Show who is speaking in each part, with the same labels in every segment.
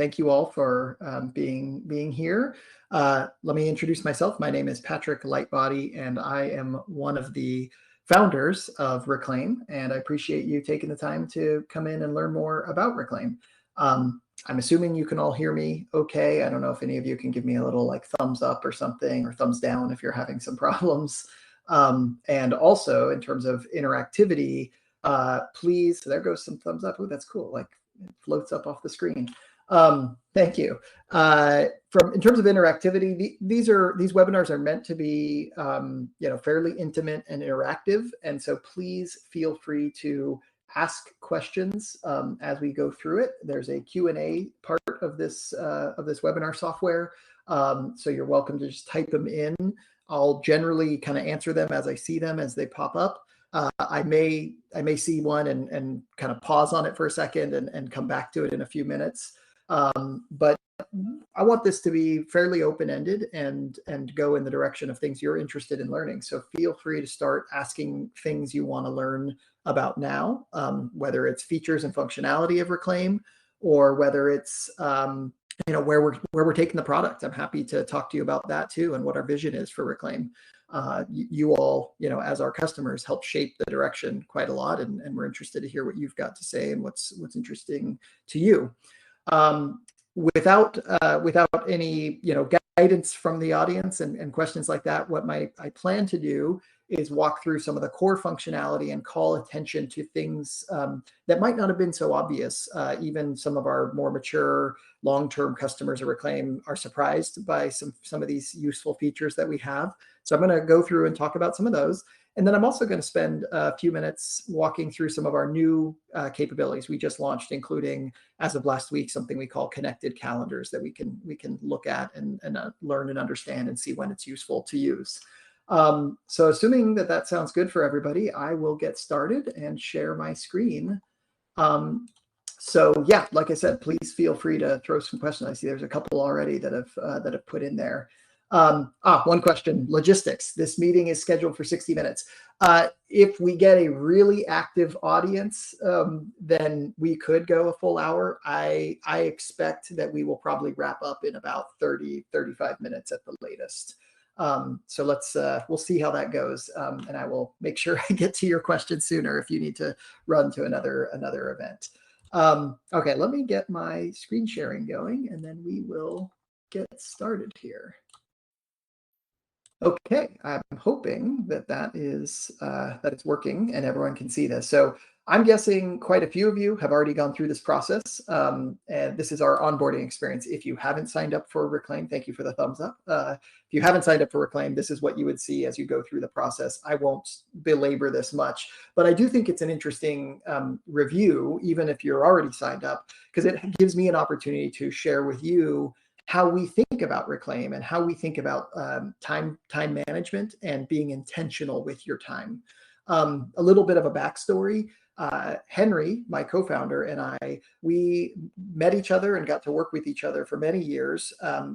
Speaker 1: thank you all for being here. Let me introduce myself. My name is Patrick Lightbody, and I am one of the founders of Reclaim, and I appreciate you taking the time to come in and learn more about Reclaim. I'm assuming you can all hear me okay. I don't know if any of you can give me a little like thumbs up or something, or thumbs down if you're having some problems. And also in terms of interactivity, please, so there goes some thumbs up. Oh, that's cool. Like it floats up off the screen. Thank you. In terms of interactivity, these webinars are meant to be, fairly intimate and interactive. And so please feel free to ask questions as we go through it. There's a Q&A part of this webinar software. So you're welcome to just type them in. I'll generally kind of answer them as I see them as they pop up. I may see one and kind of pause on it for a second and come back to it in a few minutes. But I want this to be fairly open-ended and go in the direction of things you're interested in learning. So feel free to start asking things you want to learn about now, whether it's features and functionality of Reclaim, or whether it's where we're taking the product. I'm happy to talk to you about that too, and what our vision is for Reclaim. You all, as our customers, help shape the direction quite a lot, and we're interested to hear what you've got to say and what's interesting to you. Without any guidance from the audience and questions like that, what I plan to do is walk through some of the core functionality and call attention to things that might not have been so obvious. Even some of our more mature long-term customers of Reclaim are surprised by some of these useful features that we have. So I'm going to go through and talk about some of those. And then I'm also going to spend a few minutes walking through some of our new capabilities we just launched, including, as of last week, something we call connected calendars that we can look at and learn and understand and see when it's useful to use. So assuming that sounds good for everybody, I will get started and share my screen. So yeah, like I said, please feel free to throw some questions. I see there's a couple already that have put in there. One question, logistics. This meeting is scheduled for 60 minutes. If we get a really active audience, then we could go a full hour. I expect that we will probably wrap up in about 35 minutes at the latest. So we'll see how that goes. And I will make sure I get to your questions sooner if you need to run to another event. Okay, let me get my screen sharing going, and then we will get started here. Okay, I'm hoping that it's working and everyone can see this. So I'm guessing quite a few of you have already gone through this process, and this is our onboarding experience. If you haven't signed up for Reclaim, thank you for the thumbs up. If you haven't signed up for Reclaim, this is what you would see as you go through the process. I won't belabor this much, but I do think it's an interesting review, even if you're already signed up, because it gives me an opportunity to share with you how we think about Reclaim and how we think about time management and being intentional with your time. A little bit of a backstory. Henry, my co-founder, and we met each other and got to work with each other for many years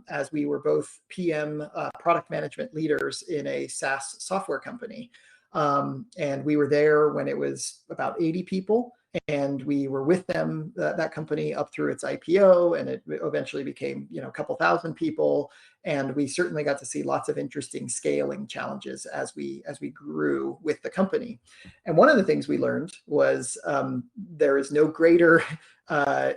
Speaker 1: as we were both PM product management leaders in a SaaS software company. And we were there when it was about 80 people. And we were with them, that company, up through its IPO, and it eventually became, a couple thousand people. And we certainly got to see lots of interesting scaling challenges as we grew with the company. And one of the things we learned was there is no greater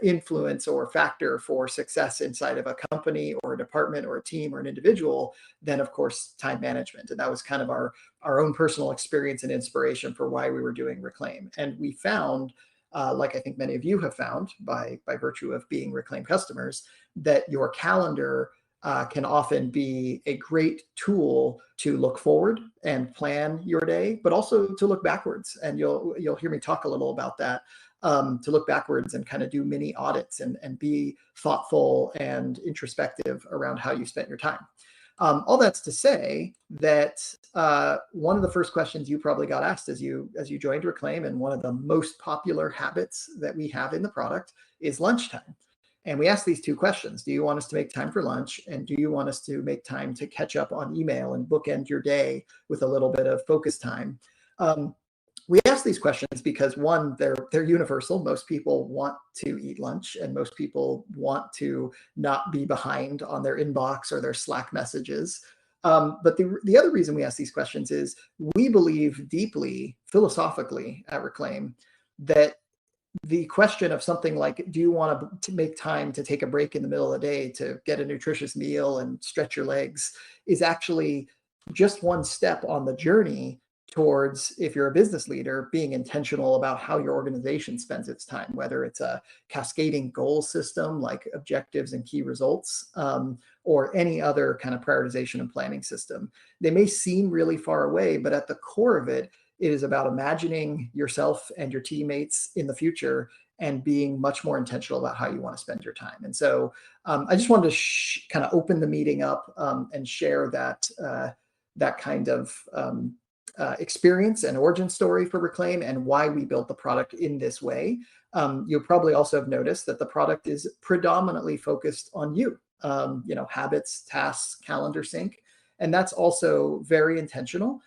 Speaker 1: influence or factor for success inside of a company or a department or a team or an individual than, of course, time management. And that was kind of our own personal experience and inspiration for why we were doing Reclaim. And we found, like I think many of you have found by virtue of being Reclaim customers, that your calendar can often be a great tool to look forward and plan your day, but also to look backwards. And you'll hear me talk a little about that, to look backwards and kind of do mini audits and be thoughtful and introspective around how you spent your time. All that's to say that one of the first questions you probably got asked as you joined Reclaim, and one of the most popular habits that we have in the product, is lunchtime. And we asked these two questions. Do you want us to make time for lunch? And do you want us to make time to catch up on email and bookend your day with a little bit of focus time? We ask these questions because, one, they're universal. Most people want to eat lunch, and most people want to not be behind on their inbox or their Slack messages. But the other reason we ask these questions is we believe deeply, philosophically at Reclaim, that the question of something like, do you want to make time to take a break in the middle of the day to get a nutritious meal and stretch your legs, is actually just one step on the journey towards, if you're a business leader, being intentional about how your organization spends its time, whether it's a cascading goal system like objectives and key results, or any other kind of prioritization and planning system. They may seem really far away, but at the core of it, it is about imagining yourself and your teammates in the future and being much more intentional about how you want to spend your time. And so I just wanted to kind of open the meeting up and share that kind of experience and origin story for Reclaim and why we built the product in this way. You'll probably also have noticed that the product is predominantly focused on you, habits, tasks, calendar sync. And that's also very intentional.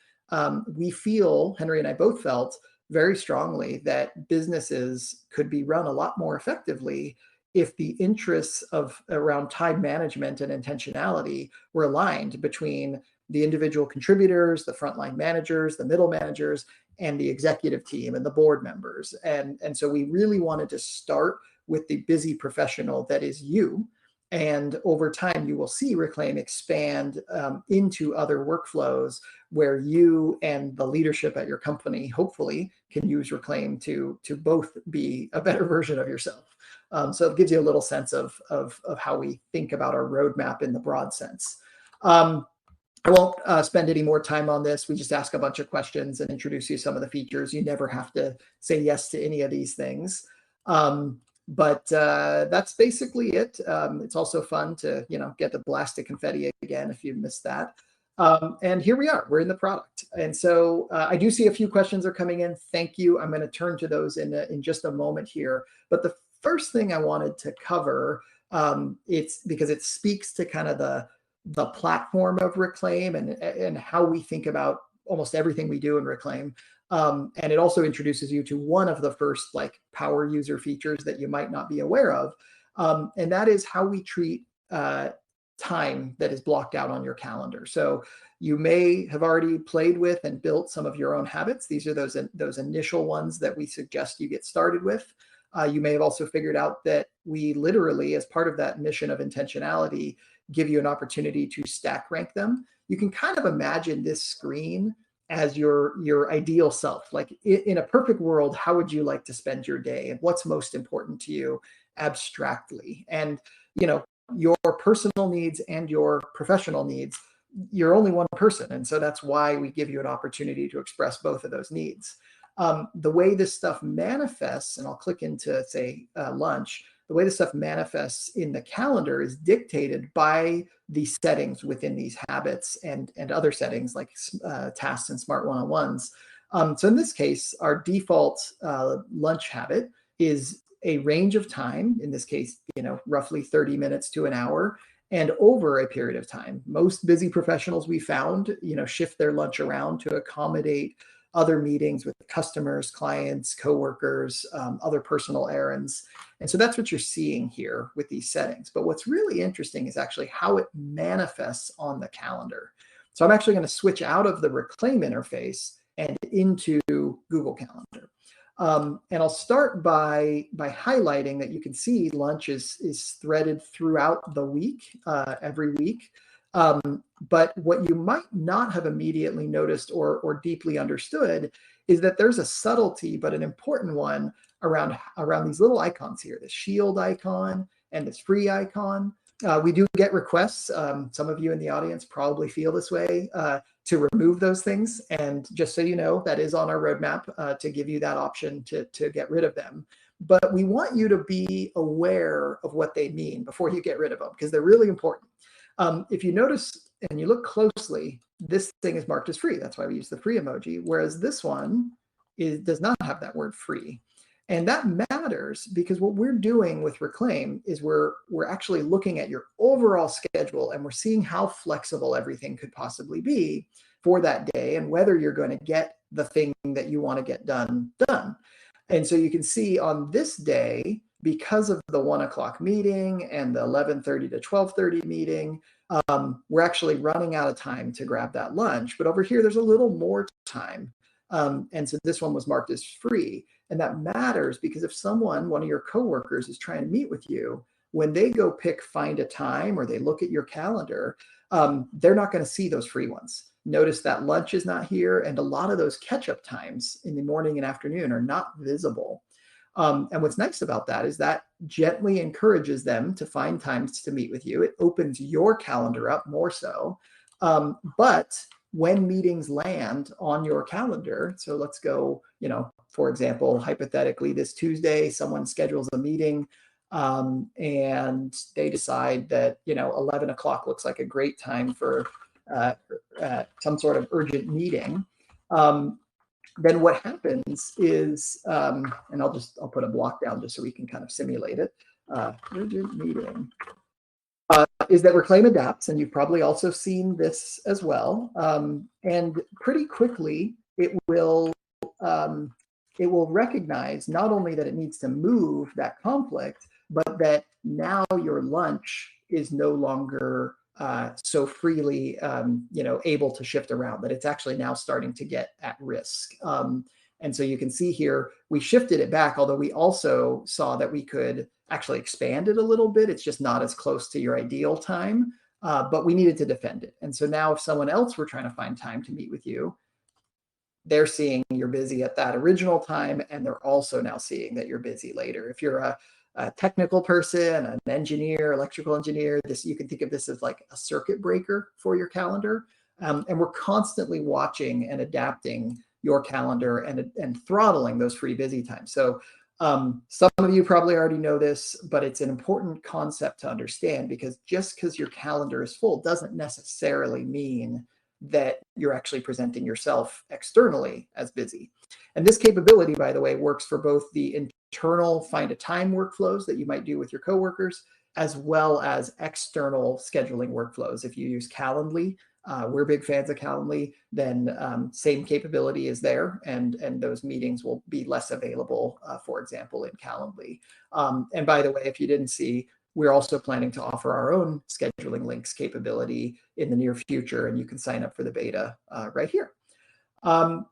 Speaker 1: We feel, Henry and I both felt very strongly, that businesses could be run a lot more effectively if the interests around time management and intentionality were aligned between the individual contributors, the frontline managers, the middle managers, and the executive team and the board members. And so we really wanted to start with the busy professional that is you. And over time, you will see Reclaim expand into other workflows where you and the leadership at your company hopefully can use Reclaim to both be a better version of yourself. So it gives you a little sense of how we think about our roadmap in the broad sense. I won't spend any more time on this. We just ask a bunch of questions and introduce you to some of the features. You never have to say yes to any of these things. But that's basically it. It's also fun to, get the blasted confetti again if you missed that. And here we are. We're in the product. And so I do see a few questions are coming in. Thank you. I'm going to turn to those in just a moment here. But the first thing I wanted to cover, it's because it speaks to kind of the platform of Reclaim and how we think about almost everything we do in Reclaim. And it also introduces you to one of the first power user features that you might not be aware of. And that is how we treat time that is blocked out on your calendar. So you may have already played with and built some of your own habits. These are those initial ones that we suggest you get started with. You may have also figured out that we literally, as part of that mission of intentionality, give you an opportunity to stack rank them. You can kind of imagine this screen as your ideal self. Like in a perfect world, how would you like to spend your day? And what's most important to you abstractly? And, your personal needs and your professional needs, you're only one person. And so that's why we give you an opportunity to express both of those needs. The way this stuff manifests, and I'll click into, say, lunch, the way this stuff manifests in the calendar is dictated by the settings within these habits and other settings like tasks and smart one-on-ones. So in this case, our default lunch habit is a range of time, in this case, roughly 30 minutes to an hour, and over a period of time. Most busy professionals we found, shift their lunch around to accommodate other meetings with customers, clients, coworkers, other personal errands. And so that's what you're seeing here with these settings. But what's really interesting is actually how it manifests on the calendar. So I'm actually going to switch out of the Reclaim interface and into Google Calendar. And I'll start by highlighting that you can see lunch is threaded throughout the week, every week. But what you might not have immediately noticed or deeply understood is that there's a subtlety, but an important one around these little icons here, this shield icon and this free icon. We do get requests. Some of you in the audience probably feel this way, to remove those things. And just so you know, that is on our roadmap to give you that option to get rid of them. But we want you to be aware of what they mean before you get rid of them, because they're really important. If you notice and you look closely, this thing is marked as free. That's why we use the free emoji, whereas this one does not have that word free. And that matters because what we're doing with Reclaim is we're actually looking at your overall schedule, and we're seeing how flexible everything could possibly be for that day and whether you're going to get the thing that you want to get done. And so you can see on this day, because of the 1 o'clock meeting and the 11:30 to 12:30 meeting, we're actually running out of time to grab that lunch. But over here, there's a little more time. And so this one was marked as free. And that matters because if one of your coworkers is trying to meet with you, when they go find a time or they look at your calendar, they're not going to see those free ones. Notice that lunch is not here, and a lot of those catch-up times in the morning and afternoon are not visible. And what's nice about that is that gently encourages them to find times to meet with you. It opens your calendar up more so. But when meetings land on your calendar, so let's go, for example, hypothetically, this Tuesday, someone schedules a meeting and they decide that, 11 o'clock looks like a great time for some sort of urgent meeting. Then what happens is, and I'll put a block down just so we can kind of simulate it. Urgent meeting is that Reclaim adapts, and you've probably also seen this as well. And pretty quickly, it will recognize not only that it needs to move that conflict, but that now your lunch is no longer so freely, able to shift around, that it's actually now starting to get at risk. And so you can see here, we shifted it back, although we also saw that we could actually expand it a little bit. It's just not as close to your ideal time, but we needed to defend it. And so now if someone else were trying to find time to meet with you, they're seeing you're busy at that original time, and they're also now seeing that you're busy later. If you're a technical person, an engineer, electrical engineer, you can think of this as like a circuit breaker for your calendar. And we're constantly watching and adapting your calendar and throttling those free busy times. So some of you probably already know this, but it's an important concept to understand, because just because your calendar is full doesn't necessarily mean that you're actually presenting yourself externally as busy. And this capability, by the way, works for both the internal find a time workflows that you might do with your coworkers, as well as external scheduling workflows. If you use Calendly, we're big fans of Calendly, then same capability is there, and those meetings will be less available, for example, in Calendly. And by the way, if you didn't see, we're also planning to offer our own scheduling links capability in the near future, and you can sign up for the beta right here.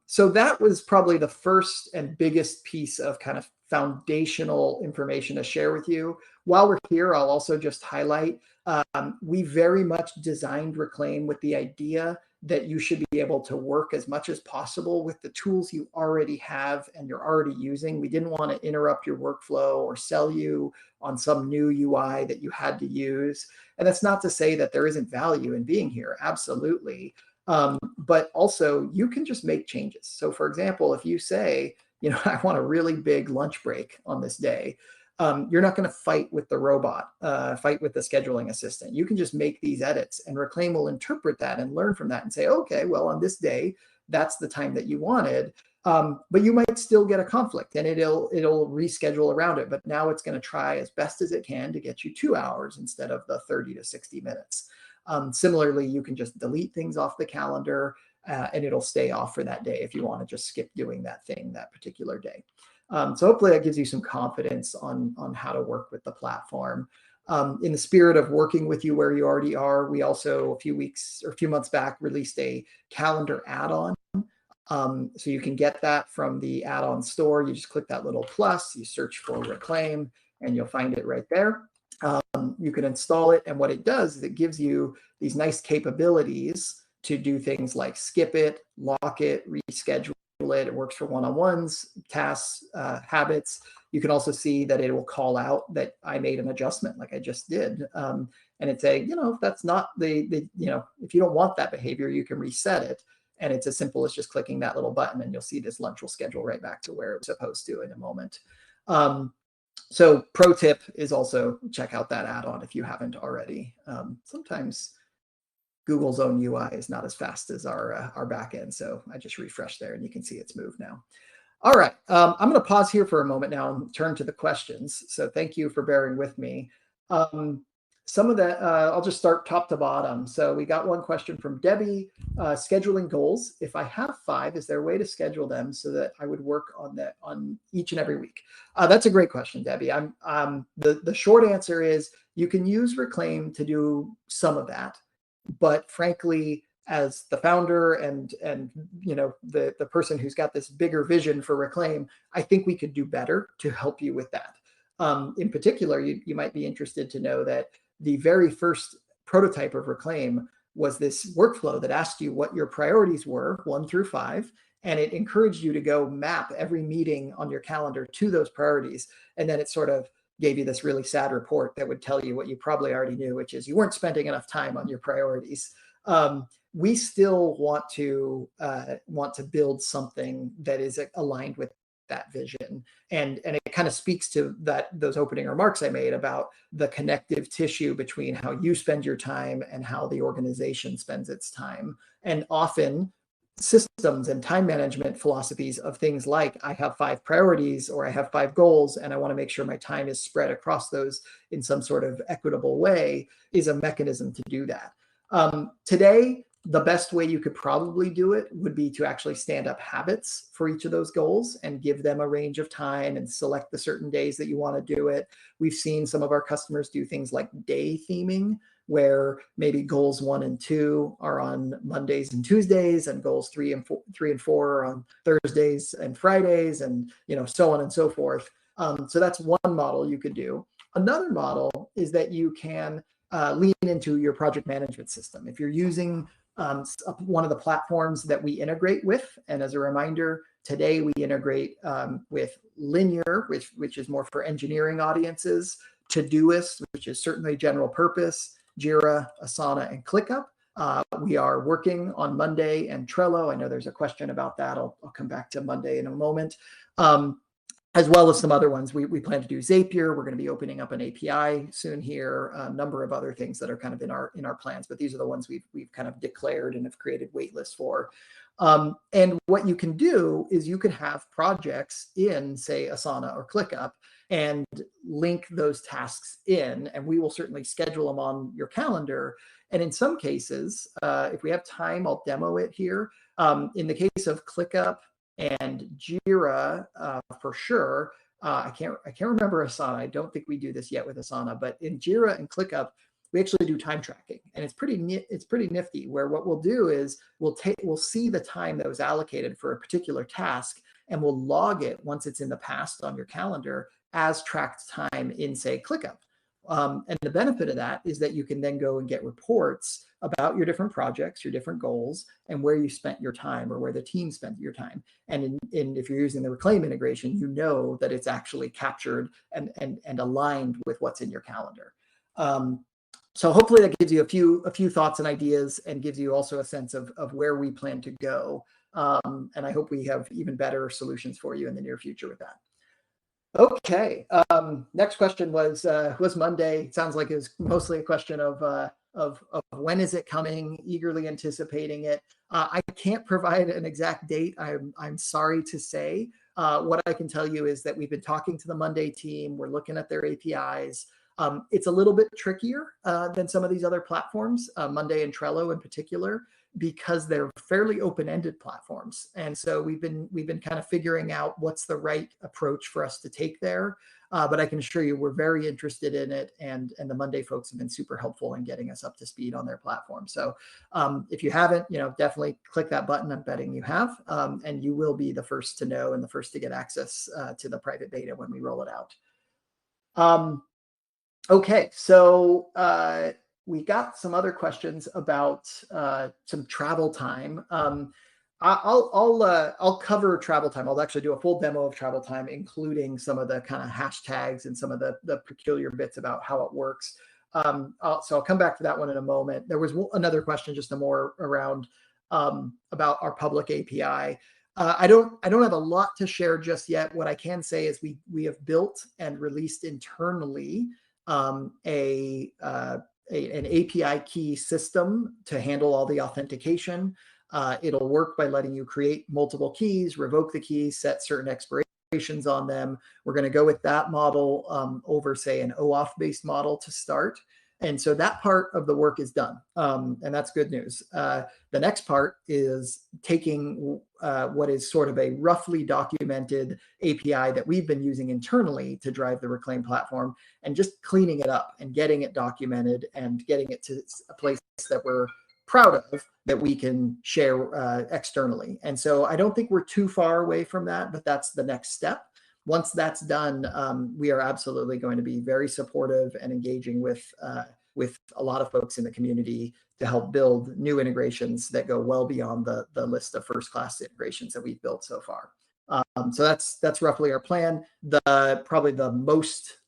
Speaker 1: So that was probably the first and biggest piece of kind of foundational information to share with you. While we're here, I'll also just highlight, we very much designed Reclaim with the idea that you should be able to work as much as possible with the tools you already have and you're already using. We didn't want to interrupt your workflow or sell you on some new UI that you had to use. And that's not to say that there isn't value in being here. Absolutely. But also you can just make changes. So for example, if you say, I want a really big lunch break on this day, you're not going to fight with the robot, fight with the scheduling assistant. You can just make these edits, and Reclaim will interpret that and learn from that and say, okay, well, on this day, that's the time that you wanted. But you might still get a conflict, and it'll reschedule around it. But now it's going to try as best as it can to get you 2 hours instead of the 30 to 60 minutes. Similarly, you can just delete things off the calendar, and it'll stay off for that day if you want to just skip doing that thing that particular day. So hopefully that gives you some confidence on how to work with the platform. In the spirit of working with you where you already are, we also a few months back released a calendar add-on. So you can get that from the add-on store. You just click that little plus, you search for Reclaim, and you'll find it right there. You can install it, and what it does is it gives you these nice capabilities to do things like skip it, lock it, reschedule it. It works for one-on-ones, tasks, habits. You can also see that it will call out that I made an adjustment like I just did. And it's if that's not if you don't want that behavior, you can reset it. And it's as simple as just clicking that little button, and you'll see this lunch will schedule right back to where it's supposed to in a moment. So pro tip is also check out that add-on if you haven't already. Sometimes Google's own UI is not as fast as our backend. So I just refreshed there, and you can see it's moved now. All right, I'm going to pause here for a moment now and turn to the questions. So thank you for bearing with me. some of that, I'll just start top to bottom. So we got one question from Debbie, scheduling goals. If I have 5, is there a way to schedule them so that I would work on that on each and every week? That's a great question, Debbie. The short answer is you can use Reclaim to do some of that, but frankly, as the founder and the person who's got this bigger vision for Reclaim, I think we could do better to help you with that. In particular, you might be interested to know that the very first prototype of Reclaim was this workflow that asked you what your priorities were, 1 through 5, and it encouraged you to go map every meeting on your calendar to those priorities. And then it sort of gave you this really sad report that would tell you what you probably already knew, which is you weren't spending enough time on your priorities. We still want to build something that is aligned with that vision, and it kind of speaks to those opening remarks I made about the connective tissue between how you spend your time and how the organization spends its time. And often systems and time management philosophies of things like I have 5 priorities or I have 5 goals and I want to make sure my time is spread across those in some sort of equitable way is a mechanism to do that. Today, the best way you could probably do it would be to actually stand up habits for each of those goals and give them a range of time and select the certain days that you want to do it. We've seen some of our customers do things like day theming, where maybe goals 1 and 2 are on Mondays and Tuesdays, and goals 3 and 4 are on Thursdays and Fridays, and so on and so forth. So that's one model you could do. Another model is that you can lean into your project management system. If you're using one of the platforms that we integrate with, and as a reminder, today we integrate with Linear, which is more for engineering audiences, Todoist, which is certainly general purpose, Jira, Asana, and ClickUp. We are working on Monday and Trello. I know there's a question about that. I'll come back to Monday in a moment. As well as some other ones. We plan to do Zapier. We're going to be opening up an API soon here, a number of other things that are kind of in our plans, but these are the ones we've kind of declared and have created wait lists for. And what you can do is you can have projects in, say, Asana or ClickUp and link those tasks in, and we will certainly schedule them on your calendar. And in some cases, if we have time, I'll demo it here. In the case of ClickUp and Jira, for sure. I can't remember Asana. I don't think we do this yet with Asana, but in Jira and ClickUp, we actually do time tracking, and it's pretty nifty. Where what we'll do is we'll see the time that was allocated for a particular task, and we'll log it once it's in the past on your calendar as tracked time in, say, ClickUp. And the benefit of that is that you can then go and get reports about your different projects, your different goals, and where you spent your time or where the team spent your time. And if you're using the Reclaim integration, you know that it's actually captured and aligned with what's in your calendar. So hopefully that gives you a few thoughts and ideas, and gives you also a sense of where we plan to go. And I hope we have even better solutions for you in the near future with that. Okay. Next question was Monday. It sounds like it was mostly a question of when is it coming, eagerly anticipating it. I can't provide an exact date. I'm sorry to say. What I can tell you is that we've been talking to the Monday team. We're looking at their APIs. It's a little bit trickier than some of these other platforms, Monday and Trello in particular, because they're fairly open-ended platforms. And so we've been kind of figuring out what's the right approach for us to take there. But I can assure you we're very interested in it, and the Monday folks have been super helpful in getting us up to speed on their platform. So if you haven't, definitely click that button. I'm betting you have, and you will be the first to know and the first to get access to the private beta when we roll it out. Okay, so we got some other questions about some travel time. I'll cover travel time. I'll actually do a full demo of travel time, including some of the kind of hashtags and some of the peculiar bits about how it works. So I'll come back to that one in a moment. There was another question, just more around about our public API. I don't have a lot to share just yet. What I can say is we have built and released internally an API key system to handle all the authentication. It'll work by letting you create multiple keys, revoke the keys, set certain expirations on them. We're going to go with that model over, say, an OAuth-based model to start. And so that part of the work is done, and that's good news. The next part is taking what is sort of a roughly documented API that we've been using internally to drive the Reclaim platform and just cleaning it up and getting it documented and getting it to a place that we're proud of, that we can share externally. And so I don't think we're too far away from that, but that's the next step. Once that's done, we are absolutely going to be very supportive and engaging with a lot of folks in the community to help build new integrations that go well beyond the list of first-class integrations that we've built so far. So that's roughly our plan. Probably the most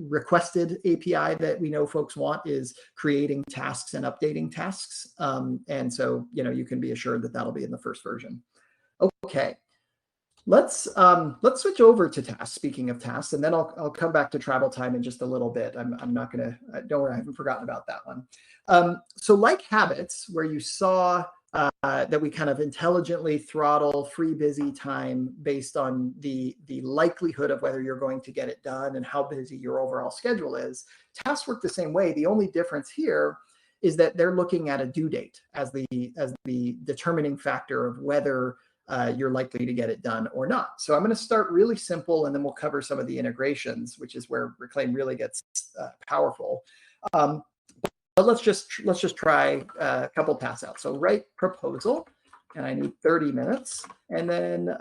Speaker 1: requested API that we know folks want is creating tasks and updating tasks. And so you can be assured that that'll be in the first version. Okay. Let's switch over to tasks. Speaking of tasks, and then I'll come back to travel time in just a little bit. I'm not gonna, don't worry, I haven't forgotten about that one. So like habits, where you saw that we kind of intelligently throttle free busy time based on the likelihood of whether you're going to get it done and how busy your overall schedule is. Tasks work the same way. The only difference here is that they're looking at a due date as the determining factor of whether you're likely to get it done or not. So I'm going to start really simple, and then we'll cover some of the integrations, which is where Reclaim really gets powerful. But let's just try a couple tasks out. So write proposal, and I need 30 minutes. And then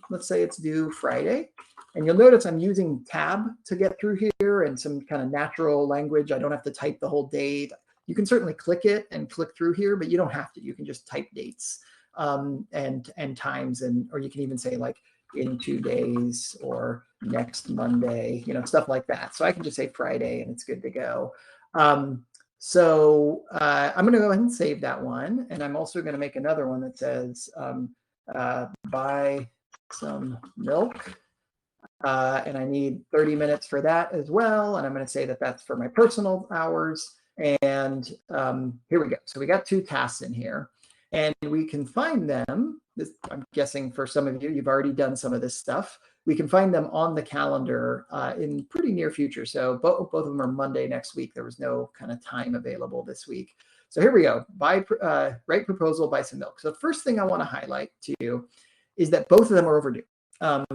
Speaker 1: let's say it's due Friday. And you'll notice I'm using tab to get through here and some kind of natural language. I don't have to type the whole date. You can certainly click it and click through here, but you don't have to. You can just type dates and times, or you can even say like in 2 days or next Monday, stuff like that. So I can just say Friday and it's good to go. So I'm going to go ahead and save that one. And I'm also going to make another one that says buy some milk. And I need 30 minutes for that as well. And I'm going to say that that's for my personal hours. And here we go. So we got 2 tasks in here. And we can find them, I'm guessing for some of you, you've already done some of this stuff. We can find them on the calendar in pretty near future. So both of them are Monday next week. There was no kind of time available this week. So here we go. Write proposal, buy some milk. So the first thing I want to highlight to you is that both of them are overdue.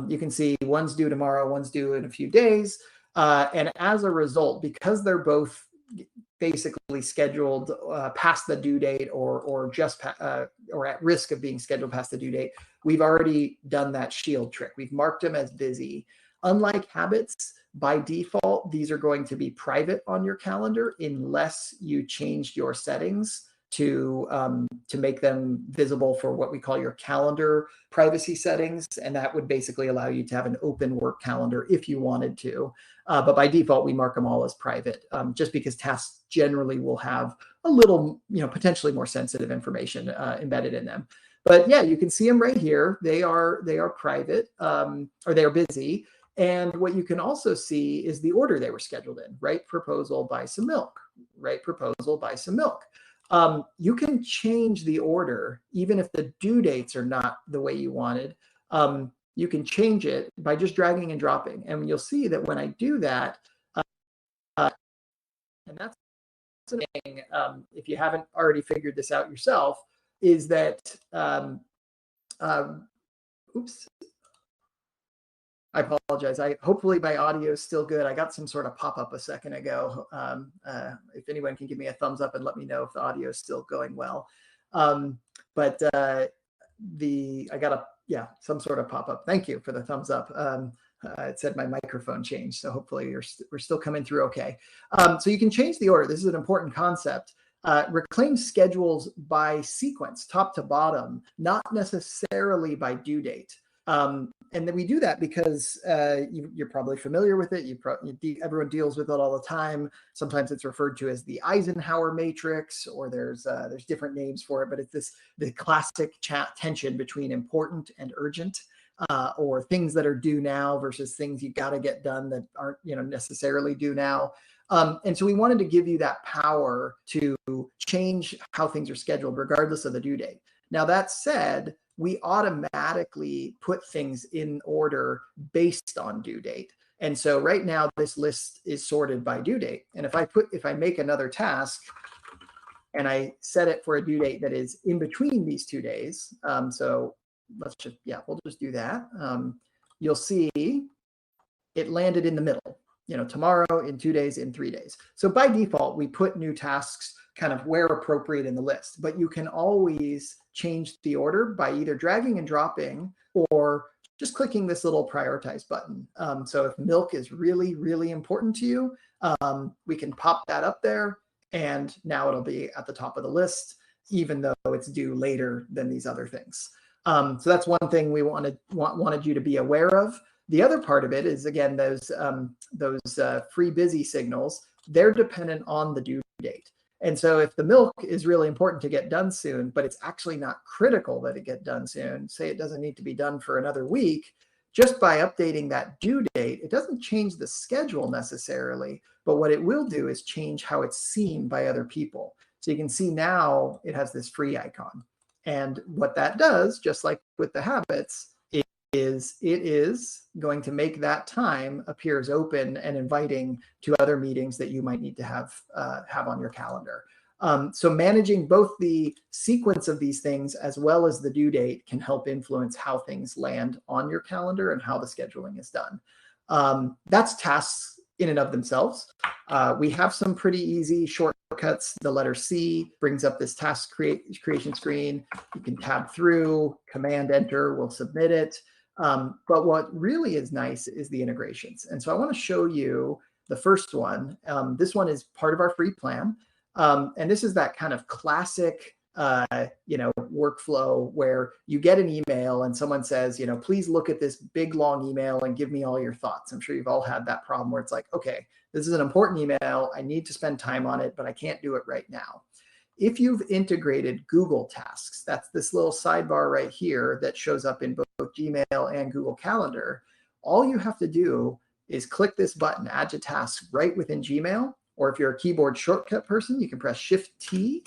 Speaker 1: You can see one's due tomorrow, one's due in a few days. And as a result, because they're both basically scheduled past the due date or at risk of being scheduled past the due date, we've already done that shield trick. We've marked them as busy. Unlike habits, by default, these are going to be private on your calendar unless you changed your settings to make them visible for what we call your calendar privacy settings. And that would basically allow you to have an open work calendar if you wanted to. But by default, we mark them all as private, just because tasks generally will have a little, potentially more sensitive information embedded in them. But yeah, you can see them right here. They are private, or they are busy. And what you can also see is the order they were scheduled in. Write proposal, buy some milk. Write proposal, buy some milk. You can change the order even if the due dates are not the way you wanted. You can change it by just dragging and dropping. And you'll see that when I do that, and that's the thing, if you haven't already figured this out yourself, is that, oops, I apologize. Hopefully my audio is still good. I got some sort of pop-up a second ago. If anyone can give me a thumbs up and let me know if the audio is still going well. I got some sort of pop-up. Thank you for the thumbs up. It said my microphone changed, so hopefully we're still coming through okay. So you can change the order. This is an important concept. Reclaim schedules by sequence, top to bottom, not necessarily by due date. And then we do that because you're probably familiar with it. Everyone deals with it all the time. Sometimes it's referred to as the Eisenhower matrix, or there's different names for it. But it's the classic tension between important and urgent, or things that are due now versus things you got to get done that aren't necessarily due now. And so we wanted to give you that power to change how things are scheduled regardless of the due date. Now, that said, we automatically put things in order based on due date. And so right now this list is sorted by due date. And if I make another task and I set it for a due date that is in between these 2 days, so we'll just do that. You'll see it landed in the middle, tomorrow, in 2 days, in 3 days. So by default, we put new tasks kind of where appropriate in the list, but you can always change the order by either dragging and dropping or just clicking this little prioritize button. So if milk is really, really important to you, we can pop that up there, and now it'll be at the top of the list, even though it's due later than these other things. So that's one thing we wanted you to be aware of. The other part of it is, again, those free busy signals, they're dependent on the due date. And so if the milk is really important to get done soon, but it's actually not critical that it get done soon, say it doesn't need to be done for another week, just by updating that due date, it doesn't change the schedule necessarily, but what it will do is change how it's seen by other people. So you can see now it has this free icon. And what that does, just like with the habits, is it is going to make that time appear as open and inviting to other meetings that you might need to have on your calendar. So managing both the sequence of these things as well as the due date can help influence how things land on your calendar and how the scheduling is done. That's tasks in and of themselves. We have some pretty easy shortcuts. The letter C brings up this task creation screen. You can tab through, Command Enter will submit it. But what really is nice is the integrations. And so I want to show you the first one. This one is part of our free plan. And this is that kind of classic, workflow where you get an email and someone says, please look at this big, long email and give me all your thoughts. I'm sure you've all had that problem where it's like, okay, this is an important email. I need to spend time on it, but I can't do it right now. If you've integrated Google Tasks, that's this little sidebar right here that shows up in both Gmail and Google Calendar, all you have to do is click this button, Add to Task, right within Gmail. Or if you're a keyboard shortcut person, you can press Shift-T,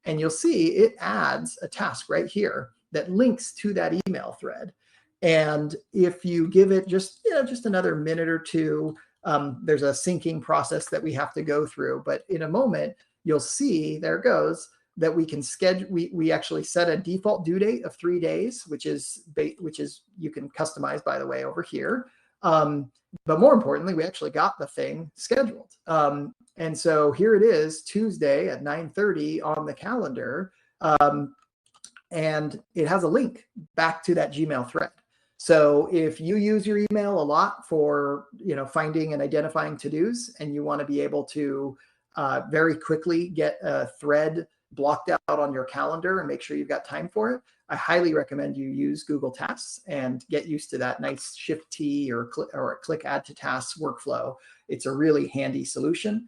Speaker 1: and you'll see it adds a task right here that links to that email thread. And if you give it just another minute or two, there's a syncing process that we have to go through. But in a moment, you'll see, there it goes, that we can schedule, we actually set a default due date of 3 days, which is you can customize, by the way, over here. But more importantly, we actually got the thing scheduled. And so here it is, Tuesday at 9:30 on the calendar. And it has a link back to that Gmail thread. So if you use your email a lot for finding and identifying to-dos, and you want to be able to very quickly get a thread blocked out on your calendar and make sure you've got time for it, I highly recommend you use Google Tasks and get used to that nice Shift-T or click Add to Tasks workflow. It's a really handy solution.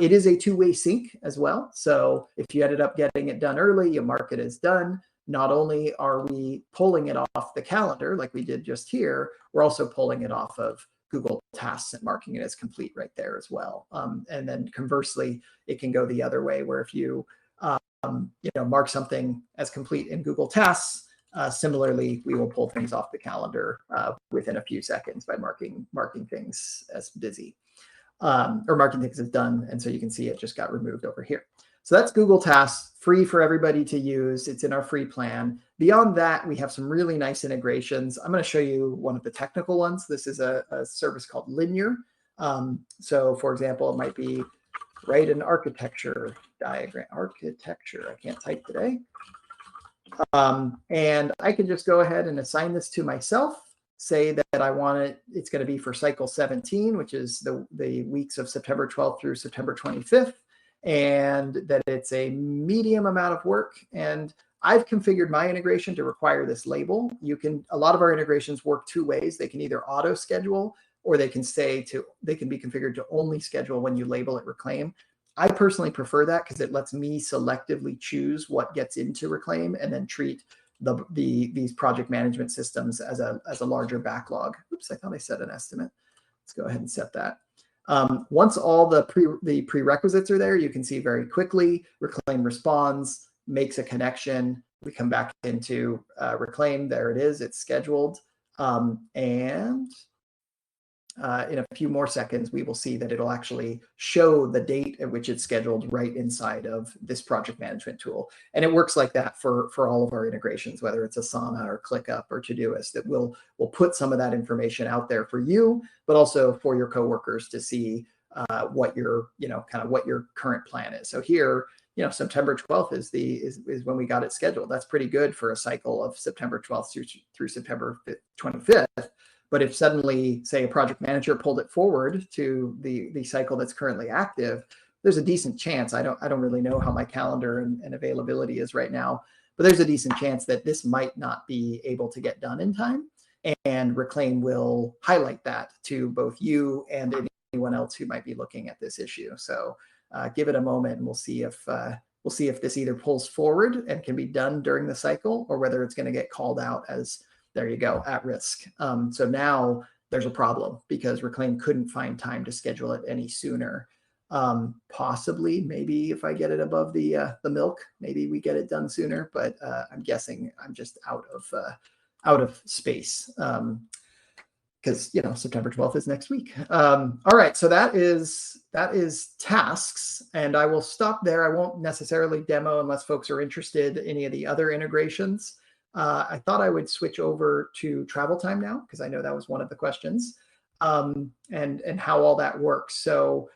Speaker 1: It is a two-way sync as well. So if you ended up getting it done early, you mark it as done. Not only are we pulling it off the calendar like we did just here, we're also pulling it off of Google Tasks and marking it as complete right there as well. And then conversely, it can go the other way, where if you mark something as complete in Google Tasks, similarly, we will pull things off the calendar within a few seconds by marking things as busy or marking things as done. And so you can see it just got removed over here. So that's Google Tasks, free for everybody to use. It's in our free plan. Beyond that, we have some really nice integrations. I'm going to show you one of the technical ones. This is a service called Linear. So for example, it might be write an architecture diagram. Architecture, I can't type today. And I can just go ahead and assign this to myself, say that I want it, it's going to be for cycle 17, which is the weeks of September 12th through September 25th. And that it's a medium amount of work. And I've configured my integration to require this label. A lot of our integrations work two ways. They can either auto schedule, or they can be configured to only schedule when you label it Reclaim. I personally prefer that because it lets me selectively choose what gets into Reclaim and then treat these project management systems as a larger backlog. Oops, I thought I set an estimate. Let's go ahead and set that. Once all the prerequisites are there, you can see very quickly, Reclaim responds, makes a connection. We come back into Reclaim. There it is. It's scheduled. And in a few more seconds, we will see that it'll actually show the date at which it's scheduled right inside of this project management tool. And it works like that for all of our integrations, whether it's Asana or ClickUp or Todoist, that we'll put some of that information out there for you, but also for your coworkers to see what your, kind of what your current plan is. So here, September 12th is when we got it scheduled. That's pretty good for a cycle of September 12th through September 25th. But if suddenly, say, a project manager pulled it forward to the cycle that's currently active, there's a decent chance. I don't really know how my calendar and availability is right now, but there's a decent chance that this might not be able to get done in time. And Reclaim will highlight that to both you and anyone else who might be looking at this issue. So give it a moment, and we'll see if this either pulls forward and can be done during the cycle, or whether it's going to get called out as, there you go, at risk. So now there's a problem because Reclaim couldn't find time to schedule it any sooner. Possibly, maybe if I get it above the milk, maybe we get it done sooner. But I'm guessing I'm just out of space because September 12th is next week. All right, so that is tasks, and I will stop there. I won't necessarily demo unless folks are interested in any of the other integrations. I thought I would switch over to travel time now, because I know that was one of the questions, and how all that works. So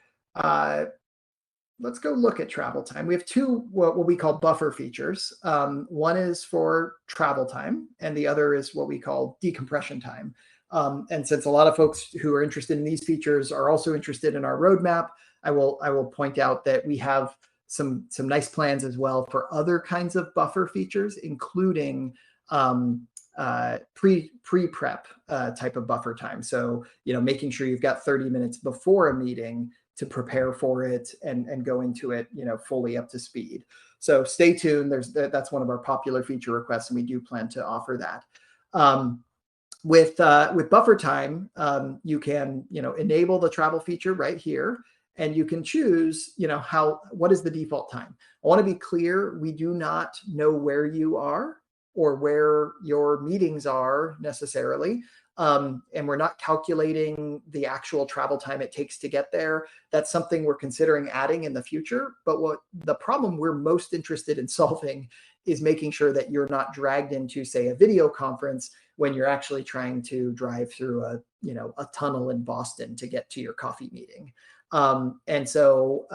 Speaker 1: let's go look at travel time. We have two what we call buffer features. One is for travel time, and the other is what we call decompression time. And since a lot of folks who are interested in these features are also interested in our roadmap, I will point out that we have some nice plans as well for other kinds of buffer features, including pre-prep type of buffer time. So, making sure you've got 30 minutes before a meeting to prepare for it and go into it, fully up to speed. So stay tuned. That's one of our popular feature requests, and we do plan to offer that. With buffer time, you can, enable the travel feature right here, and you can choose, what is the default time. I want to be clear, we do not know where you are or where your meetings are necessarily. And we're not calculating the actual travel time it takes to get there. That's something we're considering adding in the future. But what the problem we're most interested in solving is making sure that you're not dragged into, say, a video conference when you're actually trying to drive through a tunnel in Boston to get to your coffee meeting. And so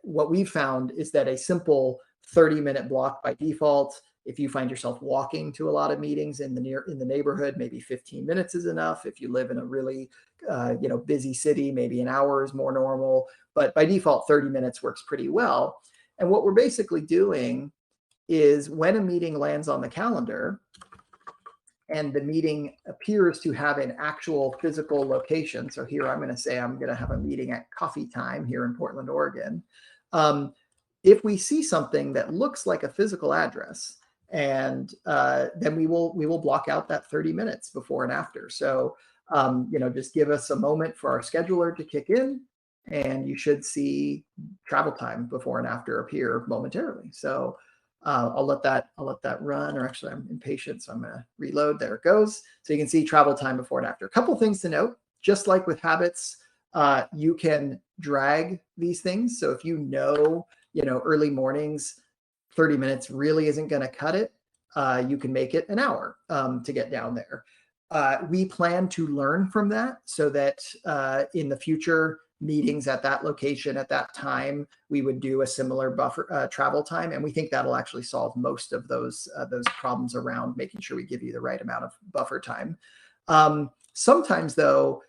Speaker 1: what we've found is that a simple 30-minute block by default, if you find yourself walking to a lot of meetings in the neighborhood, maybe 15 minutes is enough. If you live in a really busy city, maybe an hour is more normal. But by default, 30 minutes works pretty well. And what we're basically doing is, when a meeting lands on the calendar and the meeting appears to have an actual physical location. So here I'm going to say I'm going to have a meeting at coffee time here in Portland, Oregon. If we see something that looks like a physical address, and then we will block out that 30 minutes before and after. So just give us a moment for our scheduler to kick in, and you should see travel time before and after appear momentarily. So I'll let that run, or actually I'm impatient, so I'm going to reload. There it goes. So you can see travel time before and after. A couple things to note: just like with habits, you can drag these things. So if early mornings, 30 minutes really isn't going to cut it, you can make it an hour to get down there. We plan to learn from that, so that in the future meetings at that location at that time, we would do a similar buffer travel time, and we think that'll actually solve most of those problems around making sure we give you the right amount of buffer time. Sometimes though,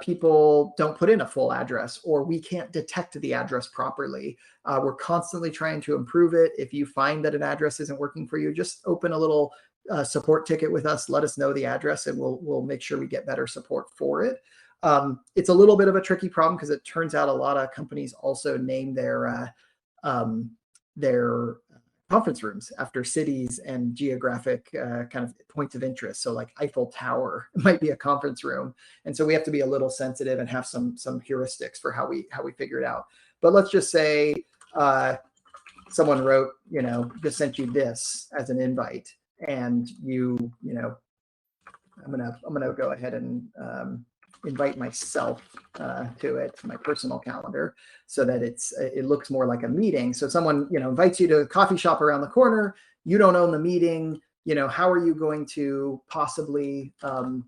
Speaker 1: people don't put in a full address, or we can't detect the address properly. We're constantly trying to improve it. If you find that an address isn't working for you, just open a little support ticket with us. Let us know the address, and we'll make sure we get better support for it. It's a little bit of a tricky problem, because it turns out a lot of companies also name their conference rooms after cities and geographic kind of points of interest. So like Eiffel Tower might be a conference room. And so we have to be a little sensitive and have some heuristics for how we figure it out. But let's just say someone wrote, just sent you this as an invite, and I'm gonna go ahead and invite myself to it, my personal calendar, so that it looks more like a meeting. So someone, invites you to a coffee shop around the corner. You don't own the meeting. How are you going to possibly, sorry,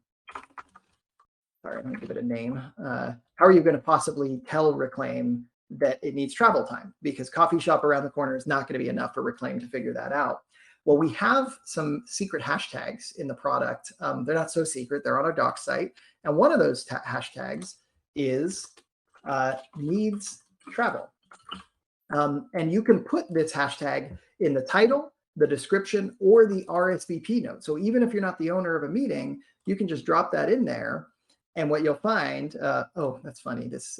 Speaker 1: I'm going to give it a name. How are you going to possibly tell Reclaim that it needs travel time? Because coffee shop around the corner is not going to be enough for Reclaim to figure that out. Well, we have some secret hashtags in the product. They're not so secret. They're on our doc site. And one of those hashtags is needs travel. And you can put this hashtag in the title, the description, or the RSVP note. So even if you're not the owner of a meeting, you can just drop that in there. And what you'll find, oh, that's funny. This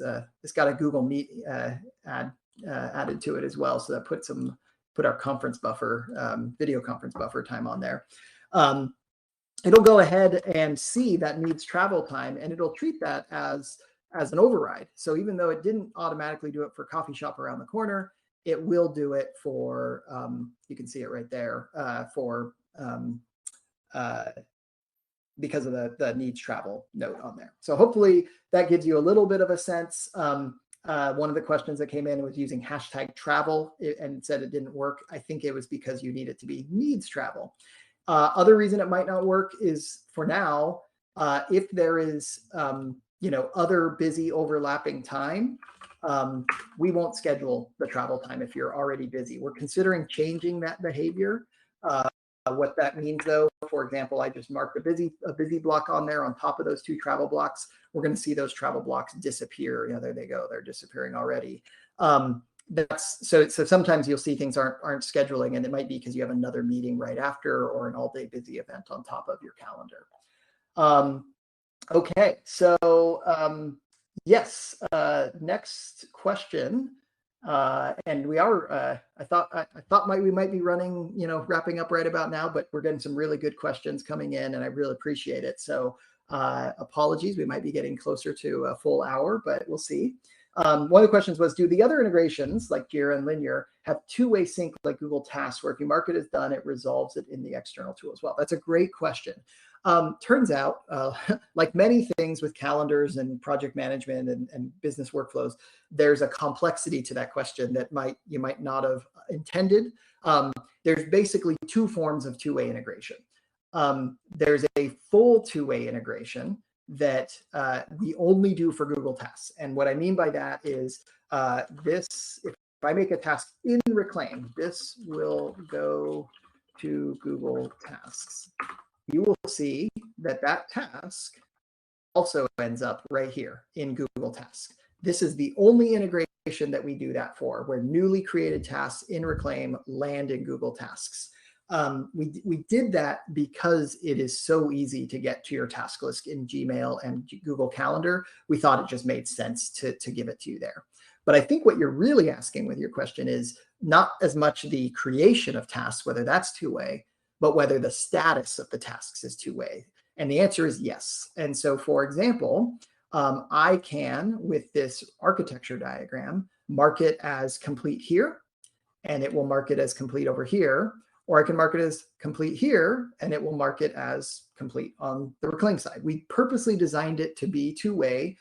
Speaker 1: got a Google Meet ad added to it as well. So that put our conference buffer, video conference buffer time on there. It'll go ahead and see that needs travel time, and it'll treat that as an override. So even though it didn't automatically do it for coffee shop around the corner, it will do it for, you can see it right there, because of the needs travel note on there. So hopefully that gives you a little bit of a sense. One of the questions that came in was using hashtag travel and said it didn't work. I think it was because you need it to be needs travel. Other reason it might not work is, for now, if there is other busy overlapping time, we won't schedule the travel time if you're already busy. We're considering changing that behavior. What that means, though, for example, I just marked a busy block on there on top of those 2 travel blocks. We're going to see those travel blocks disappear. There they go. They're disappearing already. So sometimes you'll see things aren't scheduling, and it might be because you have another meeting right after or an all-day busy event on top of your calendar. Okay, so yes, next question. And we are, I thought we might be running, wrapping up right about now, but we're getting some really good questions coming in, and I really appreciate it. So apologies, we might be getting closer to a full hour, but we'll see. One of the questions was, do the other integrations like Jira and Linear have two-way sync like Google Tasks, where if your market is done, it resolves it in the external tool as well? That's a great question. Turns out, like many things with calendars and project management and business workflows, there's a complexity to that question that you might not have intended. There's basically 2 forms of two-way integration. There's a full two-way integration that we only do for Google Tasks. And what I mean by that is if I make a task in Reclaim, this will go to Google Tasks. You will see that task also ends up right here in Google Tasks. This is the only integration that we do that for, where newly created tasks in Reclaim land in Google Tasks. We did that because it is so easy to get to your task list in Gmail and Google Calendar. We thought it just made sense to give it to you there. But I think what you're really asking with your question is not as much the creation of tasks, whether that's two-way, but whether the status of the tasks is two-way. And the answer is yes. And so, for example, I can, with this architecture diagram, mark it as complete here, and it will mark it as complete over here. Or I can mark it as complete here, and it will mark it as complete on the Reclaim side. We purposely designed it to be two-way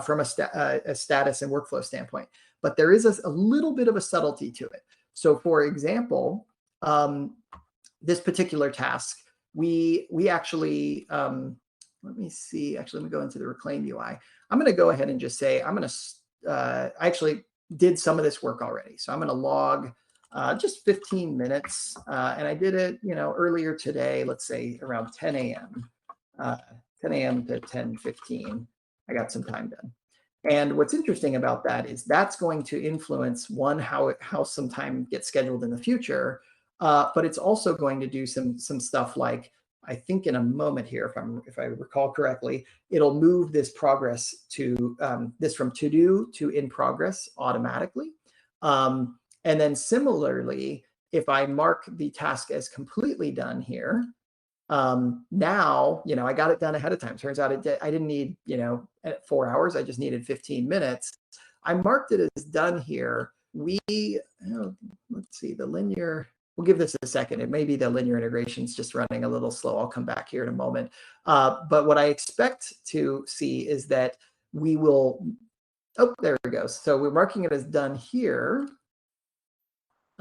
Speaker 1: from a status and workflow standpoint. But there is a little bit of a subtlety to it. So, for example, this particular task, we actually, let me see, actually, let me go into the Reclaim UI. I'm going to go ahead and just say, I actually did some of this work already. So I'm going to log just 15 minutes. And I did it, earlier today, let's say around 10 a.m. 10 a.m. to 10:15. I got some time done. And what's interesting about that is that's going to influence, one, how some time gets scheduled in the future, but it's also going to do some stuff like, I think in a moment here, if I recall correctly, it'll move this progress to this from to do to in progress automatically. And then similarly, if I mark the task as completely done here, now, I got it done ahead of time. Turns out I didn't need, 4 hours. I just needed 15 minutes. I marked it as done here. Let's see, the linear, we'll give this a second. It may be the linear integration is just running a little slow. I'll come back here in a moment. But what I expect to see is that we will, oh, there it goes. So we're marking it as done here.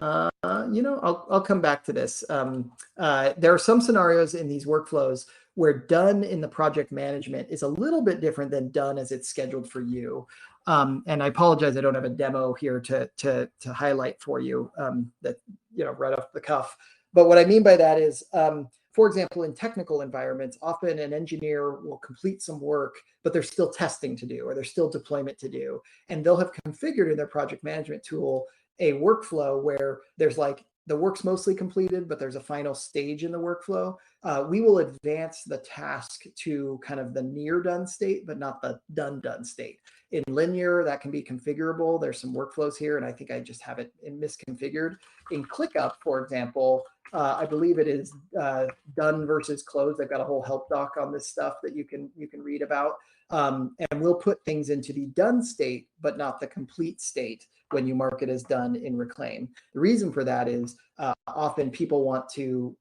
Speaker 1: I'll come back to this. There are some scenarios in these workflows where done in the project management is a little bit different than done as it's scheduled for you. And I apologize, I don't have a demo here to highlight for you that, right off the cuff. But what I mean by that is, for example, in technical environments, often an engineer will complete some work, but there's still testing to do, or there's still deployment to do. And they'll have configured in their project management tool a workflow where there's like the work's mostly completed, but there's a final stage in the workflow. We will advance the task to kind of the near done state, but not the done state. In linear, that can be configurable. There's some workflows here, and I think I just have it misconfigured. In ClickUp, for example, I believe it is done versus closed. I've got a whole help doc on this stuff that you can read about. And we'll put things into the done state, but not the complete state when you mark it as done in Reclaim. The reason for that is often people want to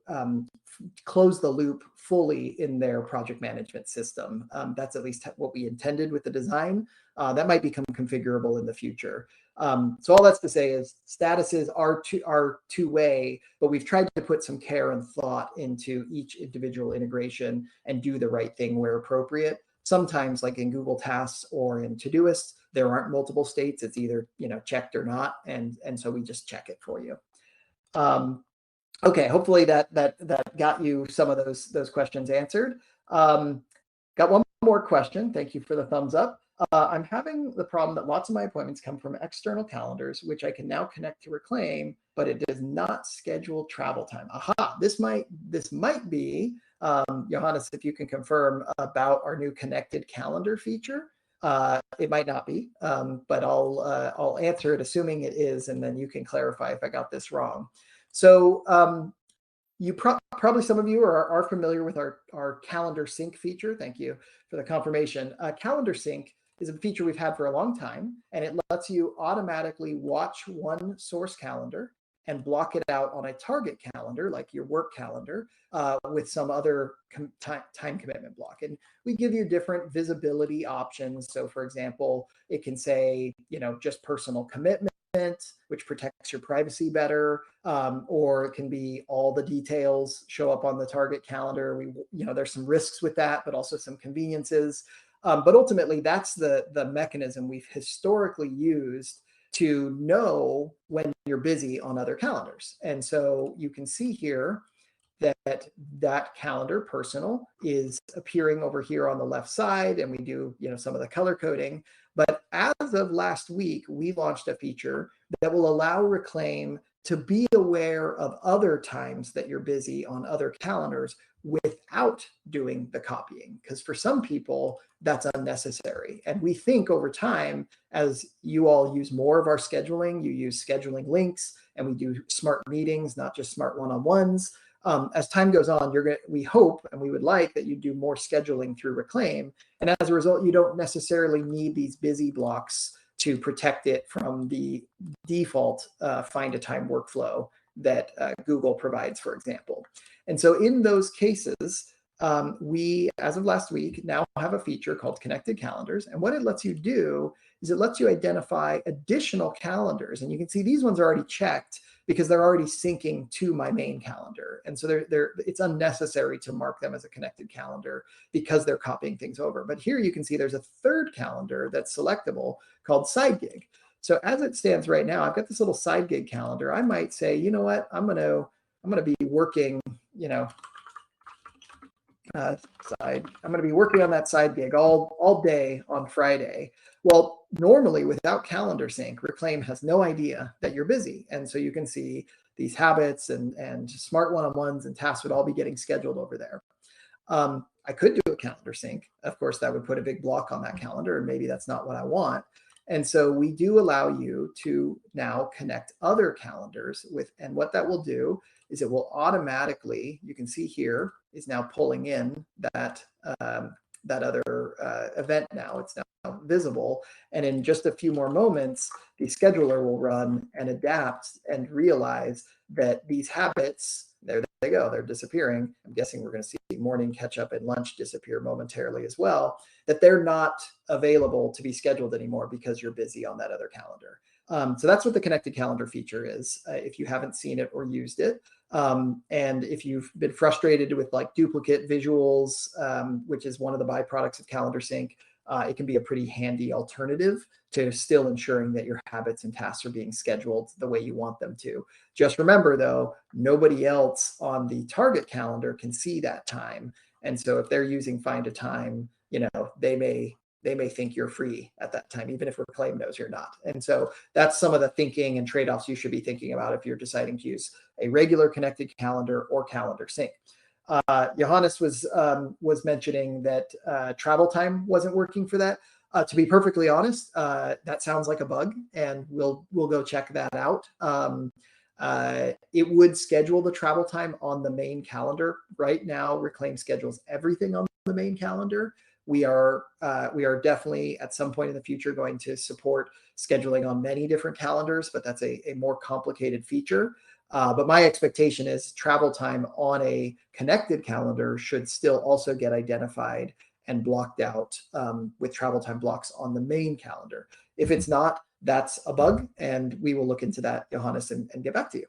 Speaker 1: close the loop fully in their project management system. That's at least what we intended with the design. That might become configurable in the future. So all that's to say is statuses are two-way, but we've tried to put some care and thought into each individual integration and do the right thing where appropriate. Sometimes, like in Google Tasks or in Todoist, there aren't multiple states. It's either checked or not, and so we just check it for you. Okay, hopefully that got you some of those questions answered. Got one more question. Thank you for the thumbs up. I'm having the problem that lots of my appointments come from external calendars, which I can now connect to Reclaim, but it does not schedule travel time. Aha, this might be, Johannes, if you can confirm about our new connected calendar feature. It might not be, but I'll answer it assuming it is, and then you can clarify if I got this wrong. So probably some of you are familiar with our calendar sync feature. Thank you for the confirmation. Calendar sync is a feature we've had for a long time, and it lets you automatically watch one source calendar and block it out on a target calendar, like your work calendar, with some other time commitment block. And we give you different visibility options. So for example, it can say, just personal commitment, which protects your privacy better, or it can be all the details show up on the target calendar. There's some risks with that, but also some conveniences. But ultimately, that's the mechanism we've historically used to know when you're busy on other calendars. And so you can see here that calendar personal is appearing over here on the left side, and we do some of the color coding. But as of last week, we launched a feature that will allow Reclaim to be aware of other times that you're busy on other calendars without doing the copying, because for some people that's unnecessary. And we think over time, as you all use more of our scheduling, you use scheduling links, and we do smart meetings, not just smart one-on-ones. As time goes on, we hope and we would like that you do more scheduling through Reclaim. And as a result, you don't necessarily need these busy blocks to protect it from the default find a time workflow that Google provides, for example. And so in those cases, we, as of last week, now have a feature called Connected Calendars. And what it lets you do is it lets you identify additional calendars. And you can see these ones are already checked because they're already syncing to my main calendar. And so it's unnecessary to mark them as a connected calendar because they're copying things over. But here you can see there's a third calendar that's selectable called Side Gig. So as it stands right now, I've got this little side gig calendar. I might say, you know what, I'm gonna be working, I'm going to be working on that side gig all day on Friday. Well, normally without calendar sync, Reclaim has no idea that you're busy. And so you can see these habits and smart one-on-ones and tasks would all be getting scheduled over there. I could do a calendar sync. Of course, that would put a big block on that calendar, and maybe that's not what I want. And so we do allow you to now connect other calendars with, and what that will do is it will automatically, you can see here, is now pulling in that that other event now. It's now visible. And in just a few more moments, the scheduler will run and adapt and realize that these habits, there they go, they're disappearing. I'm guessing we're going to see morning catch up and lunch disappear momentarily as well, that they're not available to be scheduled anymore because you're busy on that other calendar. So that's what the connected calendar feature is, if you haven't seen it or used it. And if you've been frustrated with like duplicate visuals, which is one of the byproducts of calendar sync, it can be a pretty handy alternative to still ensuring that your habits and tasks are being scheduled the way you want them to. Just remember though, nobody else on the target calendar can see that time. And so if they're using Find a Time, they may think you're free at that time, even if Reclaim knows you're not. And so that's some of the thinking and trade-offs you should be thinking about if you're deciding to use a regular connected calendar or calendar sync. Johannes was mentioning that travel time wasn't working for that. To be perfectly honest, that sounds like a bug, and we'll go check that out. It would schedule the travel time on the main calendar. Right now, Reclaim schedules everything on the main calendar. We are definitely at some point in the future going to support scheduling on many different calendars, but that's a more complicated feature. But my expectation is travel time on a connected calendar should still also get identified and blocked out with travel time blocks on the main calendar. If it's not, that's a bug, and we will look into that, Johannes, and get back to you.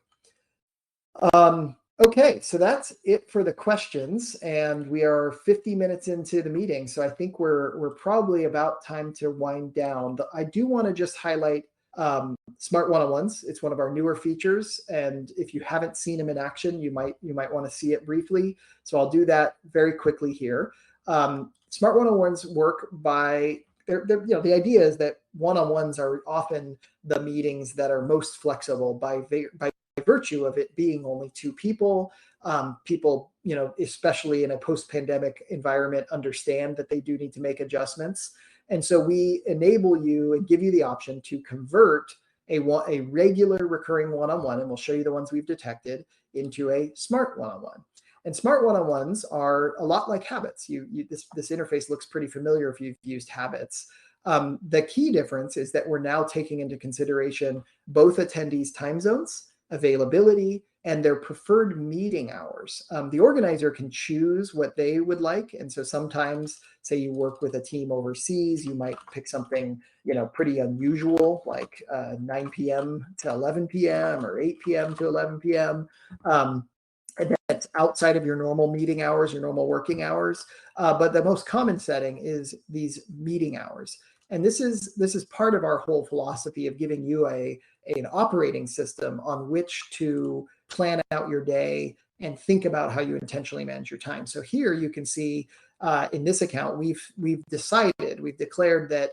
Speaker 1: Okay, so that's it for the questions, and we are 50 minutes into the meeting, so I think we're probably about time to wind down. I do want to just highlight Smart One-on-Ones. It's one of our newer features, and if you haven't seen them in action, you might want to see it briefly. So I'll do that very quickly here. Smart One-on-Ones work by the idea is that one-on-ones are often the meetings that are most flexible by virtue of it being only two people. People, especially in a post-pandemic environment, understand that they do need to make adjustments. And so we enable you and give you the option to convert a regular recurring one-on-one, and we'll show you the ones we've detected, into a smart one-on-one. And smart one-on-ones are a lot like habits. This interface looks pretty familiar if you've used habits. The key difference is that we're now taking into consideration both attendees' time zones, availability, and their preferred meeting hours. The organizer can choose what they would like. And so sometimes, say you work with a team overseas, you might pick something, pretty unusual, like 9 p.m. to 11 p.m. or 8 p.m. to 11 p.m. And that's outside of your normal meeting hours, your normal working hours. But the most common setting is these meeting hours. And this is part of our whole philosophy of giving you an operating system on which to plan out your day and think about how you intentionally manage your time. So here you can see in this account, we've declared that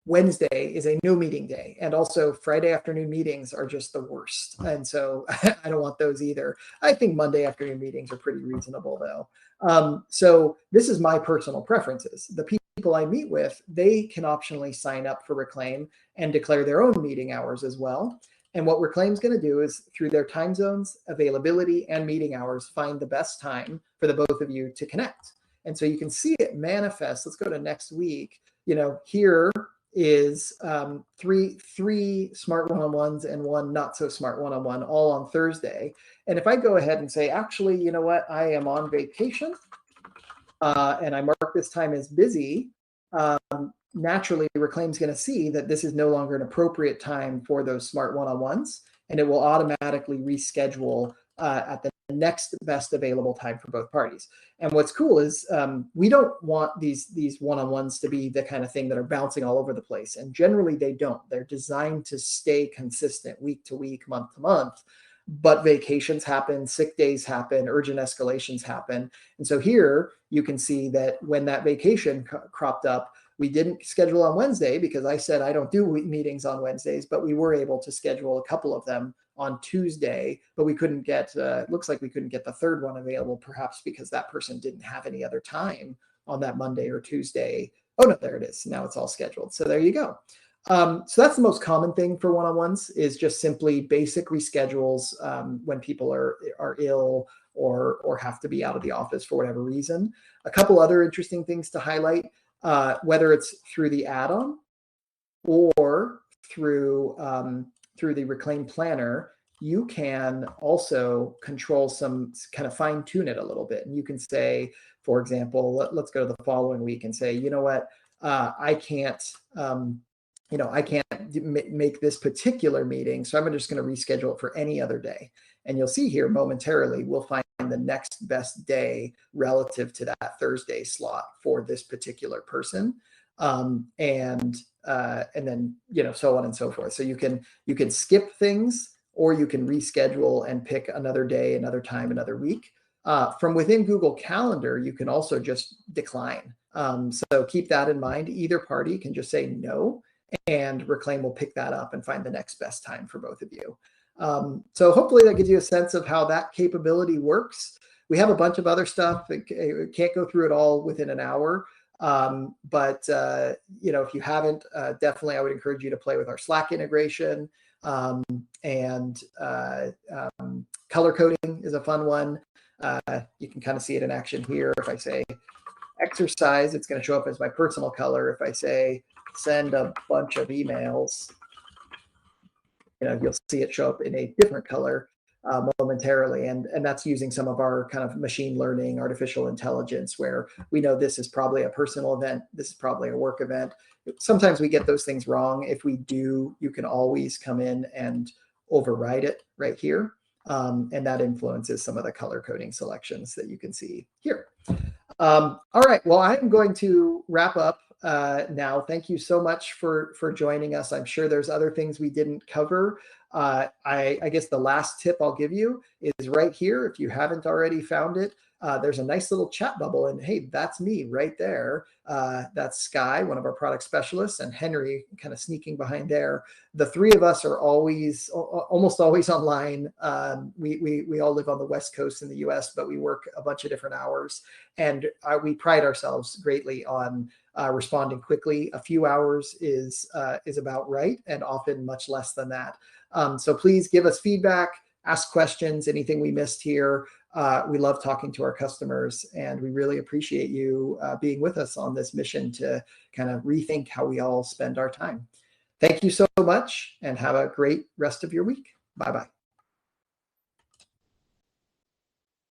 Speaker 1: Wednesday is a no meeting day, and also Friday afternoon meetings are just the worst. And so I don't want those either. I think Monday afternoon meetings are pretty reasonable though. So this is my personal preferences. The people I meet with, they can optionally sign up for Reclaim and declare their own meeting hours as well. And what Reclaim's going to do is, through their time zones, availability, and meeting hours, find the best time for the both of you to connect. And so you can see it manifest. Let's go to next week. Here is three smart one-on-ones and one not so smart one-on-one, all on Thursday. And if I go ahead and say, actually, you know what, I am on vacation, and I mark this time as busy, naturally Reclaim's going to see that this is no longer an appropriate time for those smart one-on-ones, and it will automatically reschedule at the next best available time for both parties. And what's cool is we don't want these one-on-ones to be the kind of thing that are bouncing all over the place, and generally they don't. They're designed to stay consistent week to week, month to month. But vacations happen, sick days happen, urgent escalations happen. And so here you can see that when that vacation cropped up, we didn't schedule on Wednesday because I said I don't do meetings on Wednesdays, but we were able to schedule a couple of them on Tuesday, but we couldn't get, looks like we couldn't get the third one available, perhaps because that person didn't have any other time on that Monday or Tuesday. Oh no, there it is. Now it's all scheduled. So there you go. So that's the most common thing for one-on-ones, is just simply basic reschedules when people are ill or have to be out of the office for whatever reason. A couple other interesting things to highlight, whether it's through the add-on or through the Reclaim Planner, you can also control some, kind of fine tune it a little bit. And you can say, for example, let's go to the following week and say, you know what, I can't, I can't make this particular meeting, so I'm just going to reschedule it for any other day. And you'll see here momentarily, we'll find the next best day relative to that Thursday slot for this particular person. And then, so on and so forth. So you can skip things, or you can reschedule and pick another day, another time, another week. From within Google Calendar, you can also just decline. So keep that in mind. Either party can just say no, and Reclaim will pick that up and find the next best time for both of you. So hopefully that gives you a sense of how that capability works. We have a bunch of other stuff. Can't go through it all within an hour. But if you haven't, definitely I would encourage you to play with our Slack integration. And color coding is a fun one. You can kind of see it in action here. If I say exercise, it's going to show up as my personal color. If I say send a bunch of emails, you'll see it show up in a different color momentarily. And that's using some of our kind of machine learning, artificial intelligence, where we know this is probably a personal event. This is probably a work event. Sometimes we get those things wrong. If we do, you can always come in and override it right here. And that influences some of the color coding selections that you can see here. All right, well, I'm going to wrap up now. Thank you so much for joining us. I'm sure there's other things we didn't cover. I guess the last tip I'll give you is right here. If you haven't already found it, there's a nice little chat bubble, and hey, that's me right there. That's Sky, one of our product specialists, and Henry kind of sneaking behind there. The three of us are almost always online. We all live on the West Coast in the US, but we work a bunch of different hours, and we pride ourselves greatly on responding quickly. A few hours is about right, and often much less than that. So please give us feedback, ask questions, anything we missed here. We love talking to our customers, and we really appreciate you being with us on this mission to kind of rethink how we all spend our time. Thank you so much, and have a great rest of your week. Bye-bye.